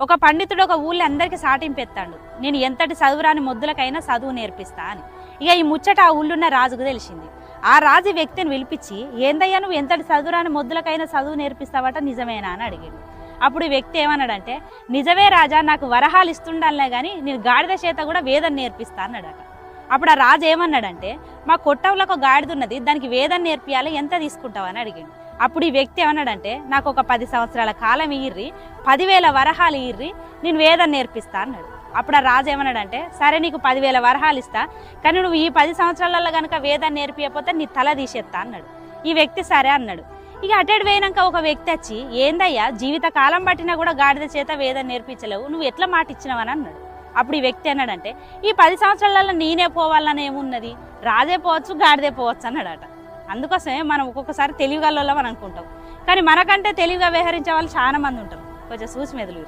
ఒక పండితుడు ఒక ఊళ్ళో అందరికీ సాటింపెత్తాడు, నేను ఎంతటి చదువురాని మొద్దులకైనా చదువు నేర్పిస్తా అని. ఇక ఈ ముచ్చట ఆ ఊళ్ళున్న రాజుకు తెలిసింది. ఆ రాజు వ్యక్తిని పిలిపించి, ఏందయ్యా నువ్వు ఎంతటి చదువురాని మొద్దులకైనా చదువు నేర్పిస్తావట, నిజమేనా అని అడిగాడు. అప్పుడు ఈ వ్యక్తి ఏమన్నాడంటే, నిజమే రాజా, నాకు వరహాలు ఇస్తుండాలనే కానీ నేను గాడిద చేత కూడా వేదం నేర్పిస్తా అన్నాడట. అప్పుడు ఆ రాజు ఏమన్నాడంటే, మా కొట్టంలో ఒక గాడిద ఉన్నది, దానికి వేదం నేర్పియాలి, ఎంత తీసుకుంటావు అని అడిగాడు. అప్పుడు ఈ వ్యక్తి ఏమన్నాడంటే, నాకు ఒక 10 సంవత్సరాల కాలం ఇయ్యిర్రి, 10,000 వరహాలు ఇయ్యిర్రి, నేను వేదం నేర్పిస్తా అన్నాడు. అప్పుడు ఆ రాజు ఏమన్నాడంటే, సరే నీకు 10,000 వరహాలు ఇస్తా, కానీ నువ్వు ఈ 10 సంవత్సరాలలో కనుక వేదం నేర్పియకపోతే నీ తల తీసేస్తా అన్నాడు. ఈ వ్యక్తి సరే అన్నాడు. ఇక అటెడ్ పోయినాక ఒక వ్యక్తి వచ్చి, ఏందయ్యా జీవిత కాలం పట్టినా కూడా గాడిద చేత వేదం నేర్పించలేవు, నువ్వు ఎట్లా మాట ఇచ్చినావని అన్నాడు. అప్పుడు ఈ వ్యక్తి అన్నాడంటే, ఈ 10 సంవత్సరాలలో నేనే పోవాలని ఏమున్నది, రాజే పోవచ్చు గాడిదే పోవచ్చు అన్నాడట. అందుకోసమే మనం ఒక్కొక్కసారి తెలివిగల వాళ్ళం అని అనుకుంటాం, కానీ మనకంటే తెలివిగా వ్యవహరించే వాళ్ళు చాలా మంది ఉంటారు. కొంచెం చూసి మెదులు.